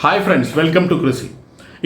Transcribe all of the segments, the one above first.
Hi friends, welcome to ക്രിസിൽ.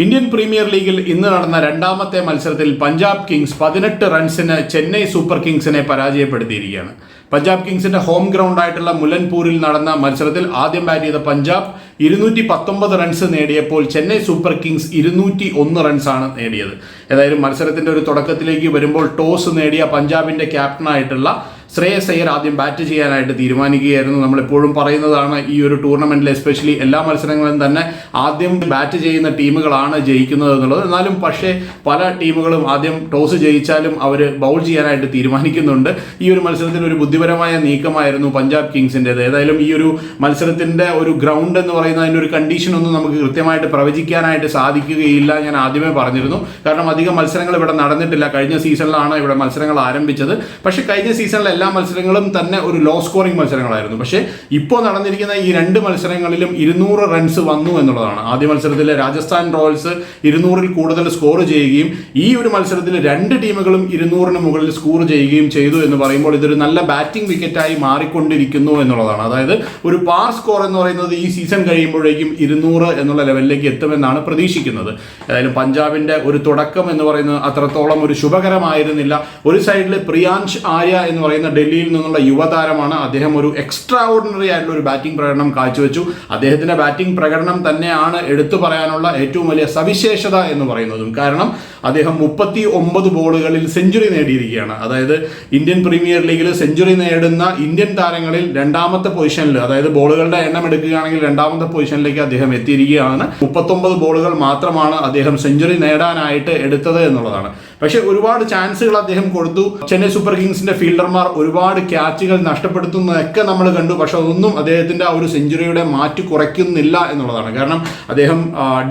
Indian premier ലീഗിൽ ഇന്ന് നടന്ന രണ്ടാമത്തെ മത്സരത്തിൽ പഞ്ചാബ് കിങ്സ് 18 റൺസിന് ചെന്നൈ സൂപ്പർ കിങ്സിനെ പരാജയപ്പെടുത്തിയിരിക്കുകയാണ്. പഞ്ചാബ് കിങ്സിന്റെ ഹോം ഗ്രൗണ്ടായിട്ടുള്ള മുലൻപൂരിൽ നടന്ന മത്സരത്തിൽ ആദ്യം ബാറ്റ് ചെയ്ത പഞ്ചാബ് 219 റൺസ് നേടിയപ്പോൾ ചെന്നൈ സൂപ്പർ കിങ്സ് 201 റൺസാണ് നേടിയത്. ഏതായാലും മത്സരത്തിന്റെ ഒരു തുടക്കത്തിലേക്ക് വരുമ്പോൾ ടോസ് നേടിയ പഞ്ചാബിന്റെ ക്യാപ്റ്റനായിട്ടുള്ള ശ്രേയസ് അയ്യർ ആദ്യം ബാറ്റ് ചെയ്യാനായിട്ട് തീരുമാനിക്കുകയായിരുന്നു. നമ്മളെപ്പോഴും പറയുന്നതാണ്, ഈ ഒരു ടൂർണമെന്റിൽ എസ്പെഷ്യലി എല്ലാ മത്സരങ്ങളും തന്നെ ആദ്യം ബാറ്റ് ചെയ്യുന്ന ടീമുകളാണ് ജയിക്കുന്നത് എന്നുള്ളത്. എന്നാലും പക്ഷേ പല ടീമുകളും ആദ്യം ടോസ് ജയിച്ചാലും അവർ ബൗൾ ചെയ്യാനായിട്ട് തീരുമാനിക്കുന്നുണ്ട്. ഈ ഒരു മത്സരത്തിൽ ഒരു ബുദ്ധിപരമായ നീക്കമായിരുന്നു പഞ്ചാബ് കിങ്സിൻ്റെത്. ഏതായാലും ഈ ഒരു മത്സരത്തിന്റെ ഒരു ഗ്രൗണ്ട് എന്ന് പറയുന്ന അതിൻ്റെ ഒരു കണ്ടീഷൻ ഒന്നും നമുക്ക് കൃത്യമായിട്ട് പ്രവചിക്കാനായിട്ട് സാധിക്കുകയില്ല. ഞാൻ ആദ്യമേ പറഞ്ഞിരുന്നു, കാരണം അധികം മത്സരങ്ങൾ ഇവിടെ നടന്നിട്ടില്ല. കഴിഞ്ഞ സീസണിലാണ് ഇവിടെ മത്സരങ്ങൾ ആരംഭിച്ചത്. പക്ഷേ കഴിഞ്ഞ സീസണിൽ എല്ലാ മത്സരങ്ങളും തന്നെ ഒരു ലോ സ്കോറിംഗ് മത്സരങ്ങളായിരുന്നു. പക്ഷേ ഇപ്പോൾ നടന്നിരിക്കുന്ന ഈ രണ്ട് മത്സരങ്ങളിലും 200 റൺസ് വന്നു എന്നുള്ളതാണ്. ആദ്യ മത്സരത്തിൽ രാജസ്ഥാൻ റോയൽസ് 200-ൽ കൂടുതൽ സ്കോർ ചെയ്യുകയും ഈ ഒരു മത്സരത്തിൽ രണ്ട് ടീമുകളും 200-ന് മുകളിൽ സ്കോർ ചെയ്യുകയും ചെയ്തു എന്ന് പറയുമ്പോൾ ഇതൊരു നല്ല ബാറ്റിംഗ് വിക്കറ്റായി മാറിക്കൊണ്ടിരിക്കുന്നു എന്നുള്ളതാണ്. അതായത് ഒരു പാർ സ്കോർ എന്ന് പറയുന്നത് ഈ സീസൺ കഴിയുമ്പോഴേക്കും 200 എന്നുള്ള ലെവലിലേക്ക് എത്തുമെന്നാണ് പ്രതീക്ഷിക്കുന്നത്. ഏതായാലും പഞ്ചാബിന്റെ ഒരു തുടക്കം എന്ന് പറയുന്നത് അത്രത്തോളം ഒരു ശുഭകരമായിരുന്നില്ല. ഒരു സൈഡിൽ പ്രിയാൻഷ് ആര്യ എന്ന് പറയുന്ന ഡൽഹിയിൽ നിന്നുള്ള യുവതാരമാണ്. അദ്ദേഹം ഒരു എക്സ്ട്രാ ഓർഡിനറി ആയിട്ടുള്ള ഒരു ബാറ്റിംഗ് പ്രകടനം കാഴ്ചവെച്ചു. അദ്ദേഹത്തിന്റെ ബാറ്റിംഗ് പ്രകടനം തന്നെയാണ് എടുത്തു പറയാനുള്ള ഏറ്റവും വലിയ സവിശേഷത എന്ന് പറയുന്നതും. കാരണം അദ്ദേഹം 39 ബോളുകളിൽ സെഞ്ചുറി നേടിയിരിക്കുകയാണ്. അതായത് ഇന്ത്യൻ പ്രീമിയർ ലീഗിൽ സെഞ്ചുറി നേടുന്ന ഇന്ത്യൻ താരങ്ങളിൽ രണ്ടാമത്തെ പൊസിഷനിൽ, അതായത് ബോളുകളുടെ എണ്ണം എടുക്കുകയാണെങ്കിൽ രണ്ടാമത്തെ പൊസിഷനിലേക്ക് അദ്ദേഹം എത്തിയിരിക്കുകയാണ്. 39 ബോളുകൾ മാത്രമാണ് അദ്ദേഹം സെഞ്ചുറി നേടാനായിട്ട് എടുത്തത് എന്നുള്ളതാണ്. പക്ഷെ ഒരുപാട് ചാൻസുകൾ അദ്ദേഹം കൊടുത്തു. ചെന്നൈ സൂപ്പർ കിങ്സിന്റെ ഫീൽഡർമാർ ഒരുപാട് ക്യാച്ചുകൾ നഷ്ടപ്പെടുത്തുന്നതൊക്കെ നമ്മൾ കണ്ടു. പക്ഷെ അതൊന്നും അദ്ദേഹത്തിന്റെ ആ ഒരു സെഞ്ചുറിയുടെ മാറ്റ് കുറയ്ക്കുന്നില്ല എന്നുള്ളതാണ്. കാരണം അദ്ദേഹം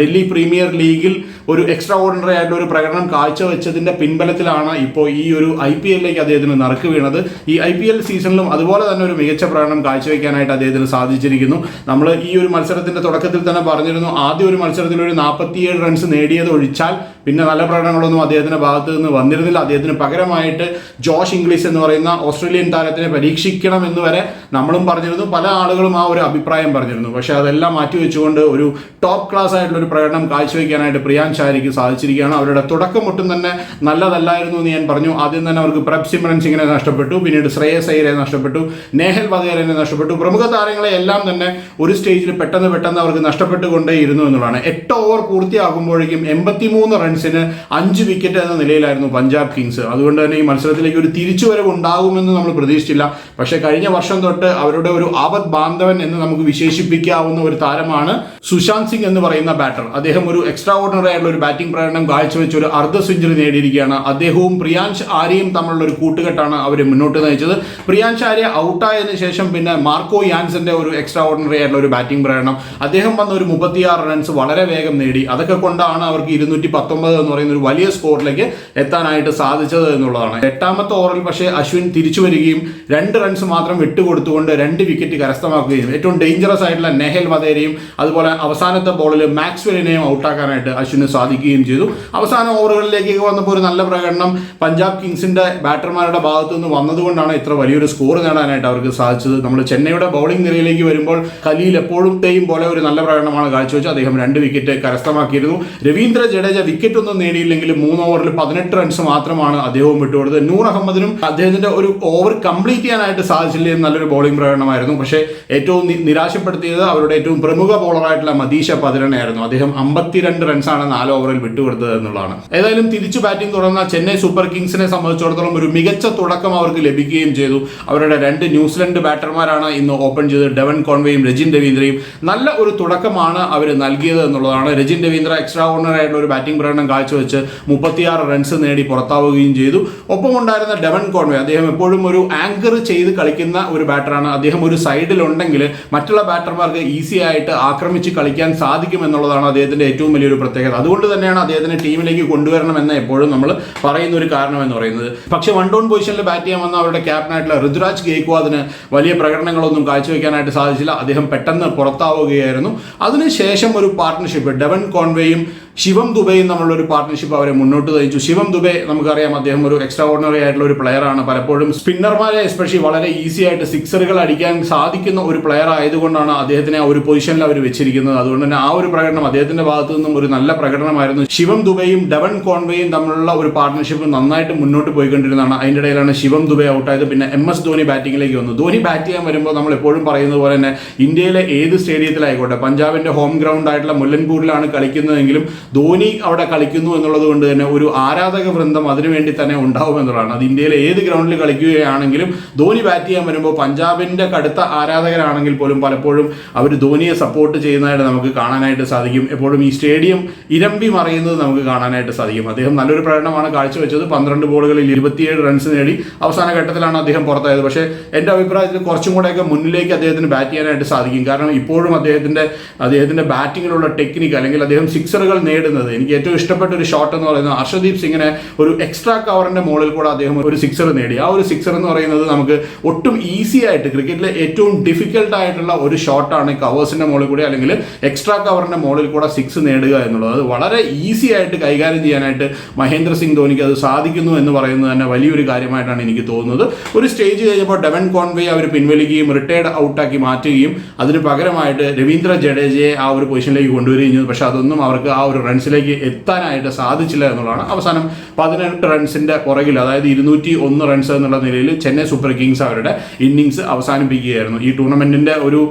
ഡൽഹി പ്രീമിയർ ലീഗിൽ ഒരു എക്സ്ട്രാ ഓർഡിനറി ആയിട്ടുള്ള ഒരു പ്രകടനം കാഴ്ചവെച്ചതിന്റെ പിൻബലത്തിലാണ് ഇപ്പോൾ ഈ ഒരു IPL അദ്ദേഹത്തിന് നറുക്ക് വീണത്. ഈ IPL സീസണിലും അതുപോലെ തന്നെ ഒരു മികച്ച പ്രകടനം കാഴ്ചവെക്കാനായിട്ട് അദ്ദേഹത്തിന് സാധിച്ചിരിക്കുന്നു. നമ്മൾ ഈ ഒരു മത്സരത്തിന്റെ തുടക്കത്തിൽ തന്നെ പറഞ്ഞിരുന്നു, ആദ്യ ഒരു മത്സരത്തിൽ ഒരു 47 റൺസ് നേടിയത് ഒഴിച്ചാൽ പിന്നെ നല്ല പ്രകടനങ്ങളൊന്നും അദ്ദേഹത്തിന്റെ ഭാഗത്ത് നിന്ന് വന്നിരുന്നില്ല. അദ്ദേഹത്തിന് പകരമായിട്ട് ജോഷ് ഇംഗ്ലീഷ് എന്ന് പറയുന്ന ഓസ്ട്രേലിയൻ താരത്തിനെ പരീക്ഷിക്കണം എന്ന് വരെ നമ്മളും പറഞ്ഞിരുന്നു. പല ആളുകളും ആ ഒരു അഭിപ്രായം പറഞ്ഞിരുന്നു. പക്ഷേ അതെല്ലാം മാറ്റിവെച്ചുകൊണ്ട് ഒരു ടോപ്പ് ക്ലാസ് ആയിട്ടുള്ള ഒരു പ്രകടനം കാഴ്ചവെക്കാനായിട്ട് പ്രിയാൻഷ് ആര്യയ്ക്ക് സാധിച്ചിരിക്കുകയാണ്. അവരുടെ തുടക്കം ഒട്ടും തന്നെ നല്ലതല്ലായിരുന്നു എന്ന് ഞാൻ പറഞ്ഞു. ആദ്യം തന്നെ അവർക്ക് പ്രഭ് സിമ്രൻ സിംഗിനെ നഷ്ടപ്പെട്ടു, പിന്നീട് ശ്രേയസ് അയ്യരെ നഷ്ടപ്പെട്ടു, നേഹൽ വധേരനെ നഷ്ടപ്പെട്ടു. പ്രമുഖ താരങ്ങളെ എല്ലാം തന്നെ ഒരു സ്റ്റേജിൽ പെട്ടെന്ന് അവർക്ക് നഷ്ടപ്പെട്ടുകൊണ്ടേയിരുന്നു എന്നുള്ളതാണ്. 8 ഓവർ പൂർത്തിയാകുമ്പോഴേക്കും 83 റൺസിന് 5 വിക്കറ്റ് എന്ന നിലയിലായിരുന്നു പഞ്ചാബ് കിങ്സ്. അതുകൊണ്ട് തന്നെ ഈ മത്സരത്തിലേക്ക് ഒരു തിരിച്ചുവരവ് ഉണ്ടാകുമെന്ന് നമ്മൾ പ്രതീക്ഷിച്ചില്ല. പക്ഷേ കഴിഞ്ഞ വർഷം തൊട്ട് അവരുടെ ഒരു ആപത് ബാന്ധവൻ എന്ന് നമുക്ക് വിശേഷിപ്പിക്കാവുന്ന ഒരു താരമാണ് സുശാന്ത് സിംഗ് എന്ന് പറയുന്ന ബാറ്റർ. അദ്ദേഹം ഒരു എക്സ്ട്രാ ഓർഡിനറി ആയിട്ടുള്ള ഒരു ബാറ്റിംഗ് പ്രകടനം കാഴ്ചവെച്ച് ഒരു അർദ്ധ സെഞ്ചുറി നേടിയിരിക്കുകയാണ്. അദ്ദേഹവും പ്രിയാൻഷ് ആര്യയും തമ്മിലുള്ള ഒരു കൂട്ടുകെട്ടാണ് അവർ മുന്നോട്ട് നയിച്ചത്. പ്രിയാൻഷ് ആര്യ ഔട്ടായതിനു ശേഷം പിന്നെ മാർക്കോ യാൻസന്റെ ഒരു എക്സ്ട്രാ ഓർഡിനറി ആയിട്ടുള്ള ഒരു ബാറ്റിംഗ് പ്രകടനം. അദ്ദേഹം വന്ന ഒരു 36 റൺസ് വളരെ വേഗം നേടി. അതൊക്കെ കൊണ്ടാണ് അവർക്ക് 219 എന്ന് പറയുന്ന ഒരു വലിയ സ്കോറിലേക്ക് എത്താനായിട്ട് സാധിച്ചത് എന്നുള്ളതാണ്. 8ാമത്തെ ഓവറിൽ പക്ഷേ അശ്വിൻ തിരിച്ചു വരികയും 2 റൺസ് മാത്രം വിട്ടുകൊടുത്തുകൊണ്ട് 2 വിക്കറ്റ് കരസ്ഥമാക്കുകയും ഏറ്റവും ഡേഞ്ചറസ് ആയിട്ടുള്ള നെഹൽ വധേരയും അതുപോലെ അവസാനത്തെ ബോളിൽ മാക്സ്വെലിനെയും ഔട്ടാക്കാനായിട്ട് അശ്വിന് സാധിക്കുകയും ചെയ്തു. അവസാന ഓവറുകളിലേക്ക് വന്നപ്പോൾ ഒരു നല്ല പ്രകടനം പഞ്ചാബ് കിങ്സിന്റെ ബാറ്റർമാരുടെ ഭാഗത്തു നിന്ന് വന്നതുകൊണ്ടാണ് ഇത്ര വലിയൊരു സ്കോർ നേടാനായിട്ട് അവർക്ക് സാധിച്ചത്. നമ്മൾ ചെന്നൈയുടെ ബൗളിംഗ് നിരയിലേക്ക് വരുമ്പോൾ ഖലീൽ എപ്പോഴത്തെയും പോലെ ഒരു നല്ല പ്രകടനമാണ് കാഴ്ചവെച്ചത്. അദ്ദേഹം 2 വിക്കറ്റ് കരസ്ഥമാക്കിയിരുന്നു. രവീന്ദ്ര ജഡേജ വിക്കറ്റ് ഒന്നും നേടിയില്ലെങ്കിലും 3 ഓവറിൽ 18 റൺസ് മാത്രമാണ് അദ്ദേഹവും വിട്ടുകൊടുത്തത്. നൂർ അഹമ്മദിനും അദ്ദേഹത്തിന്റെ ഒരു ഓവർ കംപ്ലീറ്റ് ചെയ്യാനായിട്ട് സാധിച്ചില്ല. നല്ലൊരു ബോളിംഗ് പ്രകടനമായിരുന്നു. പക്ഷേ ഏറ്റവും നിരാശപ്പെടുത്തിയത് അവരുടെ ഏറ്റവും പ്രമുഖ ബോളറായിട്ടുള്ള മദീഷ പതിരനെയായിരുന്നു. അദ്ദേഹം 52 റൺസാണ് 4 ഓവറിൽ വിട്ടുകൊടുത്തത് എന്നുള്ളതാണ്. ഏതായാലും തിരിച്ചു ബാറ്റിംഗ് തുടർന്ന ചെന്നൈ സൂപ്പർ കിങ്സിനെ സംബന്ധിച്ചിടത്തോളം ഒരു മികച്ച തുടക്കം അവർക്ക് ലഭിക്കുകയും ചെയ്തു. അവരുടെ 2 ന്യൂസിലൻഡ് ബാറ്റർമാരാണ് ഇന്ന് ഓപ്പൺ ചെയ്തത്. ഡെവൻ കോൺവേയും രജിൻ രവീന്ദ്രയും നല്ല ഒരു തുടക്കമാണ് അവർ നൽകിയത് എന്നുള്ളതാണ്. രജിൻ രവീന്ദ്ര എക്സ്ട്രാ ഓർഡിനറി ആയിട്ടുള്ള ഒരു ബാറ്റിംഗ് പ്രകടനം കാഴ്ചവെച്ച് 36 റൺസ് നേടി പുറത്താവുകയും ചെയ്തു. ഒപ്പമുണ്ടായിരുന്ന ഡെവൻ കോൺവേ, അദ്ദേഹം എപ്പോഴും ഒരു ആങ്കർ ചെയ്ത് കളിക്കുന്ന ഒരു ബാറ്ററാണ്. അദ്ദേഹം ഒരു സൈഡിലുണ്ടെങ്കിൽ മറ്റുള്ള ബാറ്റർമാർക്ക് ഈസി ആയിട്ട് ആക്രമിച്ച് കളിക്കാൻ സാധിക്കും എന്നുള്ളതാണ് അദ്ദേഹത്തിന്റെ ഏറ്റവും വലിയൊരു പ്രത്യേകത. അതുകൊണ്ട് തന്നെയാണ് അദ്ദേഹത്തിനെ ടീമിലേക്ക് കൊണ്ടുവരണമെന്ന് എപ്പോഴും നമ്മൾ പറയുന്ന ഒരു കാരണം എന്ന് പറയുന്നത്. പക്ഷേ 1 ഡൗൺ പൊസിഷനിൽ ബാറ്റ് ചെയ്യാൻ വന്ന അവരുടെ ക്യാപ്റ്റനായിട്ടുള്ള ഋതുരാജ് ഗെയ്ക്വാദിന് വലിയ പ്രകടനങ്ങളൊന്നും കാഴ്ചവെക്കാനായിട്ട് സാധിച്ചില്ല. അദ്ദേഹം പെട്ടെന്ന് പുറത്താവുകയായിരുന്നു. അതിനുശേഷം ഒരു പാർട്ട്ണർഷിപ്പ് ഡെവൻ കോൺവേയും ശിവം ദുബെയും തമ്മിലൊരു പാർട്ട്ണർഷിപ്പ് അവരെ മുന്നോട്ട് നയിച്ചു. ശിവം ദുബെ നമുക്കറിയാം, അദ്ദേഹം ഒരു എക്സ്ട്രാ ഓർഡിനറി ആയിട്ടുള്ള ഒരു പ്ലെയർ ആണ്. പലപ്പോഴും സ്പിന്നർമാരെ എസ്പെഷ്യലി വളരെ ഈസി ആയിട്ട് സിക്സറുകൾ അടിക്കാൻ സാധിക്കുന്ന ഒരു പ്ലെയർ ആയതുകൊണ്ടാണ് അദ്ദേഹത്തിനെ ആ ഒരു പൊസിഷനിൽ അവർ വെച്ചിരിക്കുന്നത്. അതുകൊണ്ട് തന്നെ ആ ഒരു പ്രകടനം അദ്ദേഹത്തിന്റെ ഭാഗത്തു നിന്നും ഒരു നല്ല പ്രകടനമായിരുന്നു. ശിവം ദുബെയും ഡെവൻ കോൺവേയും തമ്മിലുള്ള ഒരു പാർട്ട്ണർഷിപ്പ് നന്നായിട്ട് മുന്നോട്ട് പോയിക്കൊണ്ടിരുന്നതാണ്. അതിൻ്റെ ഇടയിലാണ് ശിവം ദുബെ ഔട്ടായത്. പിന്നെ MS ധോണി ബാറ്റിംഗിലേക്ക് വന്നു. ധോണി ബാറ്റ് ചെയ്യാൻ വരുമ്പോൾ നമ്മൾ എപ്പോഴും പറയുന്നത് പോലെ തന്നെ ഇന്ത്യയിലെ ഏത് സ്റ്റേഡിയത്തിലായിക്കോട്ടെ, പഞ്ചാബിന്റെ ഹോം ഗ്രൗണ്ട് ആയിട്ടുള്ള മുല്ലൻപൂരിലാണ് കളിക്കുന്നതെങ്കിലും ധോണി അവിടെ കളിക്കുന്നു എന്നുള്ളത് കൊണ്ട് തന്നെ ഒരു ആരാധക വൃന്ദം അതിനുവേണ്ടി തന്നെ ഉണ്ടാവും എന്നുള്ളതാണ്. അത് ഇന്ത്യയിലെ ഏത് ഗ്രൗണ്ടിൽ കളിക്കുകയാണെങ്കിലും ധോണി ബാറ്റ് ചെയ്യാൻ വരുമ്പോൾ പഞ്ചാബിന്റെ കടുത്ത ആരാധകരാണെങ്കിൽ പോലും പലപ്പോഴും അവർ ധോണിയെ സപ്പോർട്ട് ചെയ്യുന്നതായിട്ട് നമുക്ക് കാണാനായിട്ട് സാധിക്കും. എപ്പോഴും ഈ സ്റ്റേഡിയം ഇരമ്പി മറിയുന്നത് നമുക്ക് കാണാനായിട്ട് സാധിക്കും. അദ്ദേഹം നല്ലൊരു പ്രകടനമാണ് കാഴ്ചവെച്ചത്. 12 ബോളുകളിൽ 27 റൺസ് നേടി. അവസാന ഘട്ടത്തിലാണ് അദ്ദേഹം പുറത്തായത്. പക്ഷേ എൻ്റെ അഭിപ്രായത്തിൽ കുറച്ചും കൂടെയൊക്കെ മുന്നിലേക്ക് അദ്ദേഹത്തിന് ബാറ്റ് ചെയ്യാനായിട്ട് സാധിക്കും. കാരണം ഇപ്പോഴും അദ്ദേഹത്തിന്റെ ബാറ്റിങ്ങിലുള്ള ടെക്നിക്ക്, അല്ലെങ്കിൽ അദ്ദേഹം സിക്സറുകൾ നേടുന്നത്, എനിക്ക് ഏറ്റവും ഇഷ്ടപ്പെട്ട ഒരു ഷോട്ട് എന്ന് പറയുന്നത് ഹർഷദീപ് സിംഗിനെ ഒരു എക്സ്ട്രാ കവറിന്റെ മുകളിൽ കൂടെ അദ്ദേഹം ഒരു സിക്സർ നേടി. ആ ഒരു സിക്സർ എന്ന് പറയുന്നത് നമുക്ക് ഒട്ടും ഈസി ആയിട്ട്, ക്രിക്കറ്റിലെ ഏറ്റവും ഡിഫിക്കൽട്ട് ആയിട്ടുള്ള ഒരു ഷോട്ടാണ് കവേഴ്സിന്റെ മുകളിൽ കൂടെ അല്ലെങ്കിൽ എക്സ്ട്രാ കവറിന്റെ മുകളിൽ കൂടെ സിക്സ് നേടുക എന്നുള്ളത്. അത് വളരെ ഈസി ആയിട്ട് കൈകാര്യം ചെയ്യാനായിട്ട് മഹേന്ദ്ര സിംഗ് ധോണിക്ക് അത് സാധിക്കുന്നു എന്ന് പറയുന്നത് തന്നെ വലിയൊരു കാര്യമായിട്ടാണ് എനിക്ക് തോന്നുന്നത്. ഒരു സ്റ്റേജ് കഴിഞ്ഞപ്പോൾ ഡെവൻ കോൺവേ അവർ പിൻവലിക്കുകയും റിട്ടയർഡ് ഔട്ടാക്കി മാറ്റുകയും അതിന് പകരമായിട്ട് രവീന്ദ്ര ജഡേജയെ ആ ഒരു പൊസിഷനിലേക്ക് കൊണ്ടുവരികയും ചെയ്തു. പക്ഷെ അതൊന്നും അവർക്ക് ആ ഒരു റൺസിലേക്ക് എത്താനായിട്ട് സാധിച്ചില്ല എന്നുള്ളതാണ്. അവസാനം 18 റൺസിന്റെ പുറകിൽ, അതായത് 201 റൺസ് എന്നുള്ള നിലയിൽ ചെന്നൈ സൂപ്പർ കിങ്സ് അവരുടെ ഇന്നിങ്സ് അവസാനിപ്പിക്കുകയായിരുന്നു. ഈ ടൂർണമെന്റിന്റെ ഒരു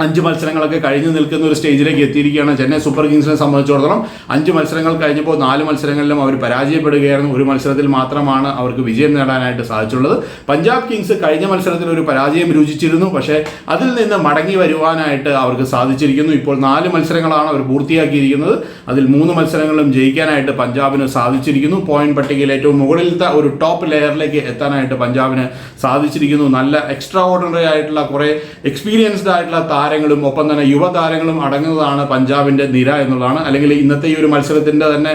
5 മത്സരങ്ങളൊക്കെ കഴിഞ്ഞ് നിൽക്കുന്ന ഒരു സ്റ്റേജിലേക്ക് എത്തിയിരിക്കുകയാണ് ചെന്നൈ സൂപ്പർ കിങ്സിനെ സംബന്ധിച്ചിടത്തോളം. 5 മത്സരങ്ങൾ കഴിഞ്ഞപ്പോൾ 4 മത്സരങ്ങളിലും അവർ പരാജയപ്പെടുകയായിരുന്നു. ഒരു മത്സരത്തിൽ മാത്രമാണ് അവർക്ക് വിജയം നേടാനായിട്ട് സാധിച്ചുള്ളത്. പഞ്ചാബ് കിങ്സ് കഴിഞ്ഞ മത്സരത്തിൽ ഒരു പരാജയം രുചിച്ചിരുന്നു. പക്ഷേ അതിൽ നിന്ന് മടങ്ങി വരുവാനായിട്ട് അവർക്ക് സാധിച്ചിരിക്കുന്നു. ഇപ്പോൾ 4 മത്സരങ്ങളാണ് അവർ പൂർത്തിയാക്കിയിരിക്കുന്നത്. അതിൽ 3 മത്സരങ്ങളും ജയിക്കാനായിട്ട് പഞ്ചാബിന് സാധിച്ചിരിക്കുന്നു. പോയിന്റ് പട്ടികയിൽ ഏറ്റവും മുകളിലത്തെ ഒരു ടോപ്പ് ലെയറിലേക്ക് എത്താനായിട്ട് പഞ്ചാബിന് സാധിച്ചിരിക്കുന്നു. നല്ല എക്സ്ട്രാ ഓർഡിനറി ആയിട്ടുള്ള കുറേ എക്സ്പീരിയൻസ്ഡ് ആയിട്ടുള്ള താരങ്ങളും ഒപ്പം തന്നെ യുവതാരങ്ങളും അടങ്ങുന്നതാണ് പഞ്ചാബിന്റെ നിര എന്നുള്ളതാണ്. അല്ലെങ്കിൽ ഇന്നത്തെ ഈ ഒരു മത്സരത്തിന്റെ തന്നെ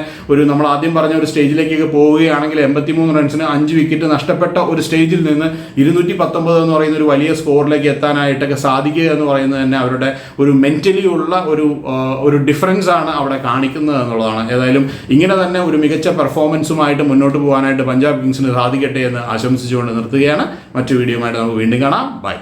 നമ്മൾ ആദ്യം പറഞ്ഞ ഒരു സ്റ്റേജിലേക്കൊക്കെ പോവുകയാണെങ്കിൽ 83 റൺസിന് 5 വിക്കറ്റ് നഷ്ടപ്പെട്ട ഒരു സ്റ്റേജിൽ നിന്ന് 219 എന്ന് പറയുന്ന ഒരു വലിയ സ്കോറിലേക്ക് എത്താനായിട്ടൊക്കെ സാധിക്കുക എന്ന് പറയുന്നത് തന്നെ അവരുടെ ഒരു മെന്റലി ഉള്ള ഒരു ഡിഫറൻസ് ആണ് അവിടെ കാണിക്കുന്നത് എന്നുള്ളതാണ്. ഏതായാലും ഇങ്ങനെ തന്നെ ഒരു മികച്ച പെർഫോമൻസുമായിട്ട് മുന്നോട്ട് പോകാനായിട്ട് പഞ്ചാബ് കിങ്സിന് സാധിക്കട്ടെ എന്ന് ആശംസിച്ചുകൊണ്ട് നിർത്തുകയാണ്. മറ്റു വീഡിയോയുമായിട്ട് നമുക്ക് വീണ്ടും കാണാം. ബൈ.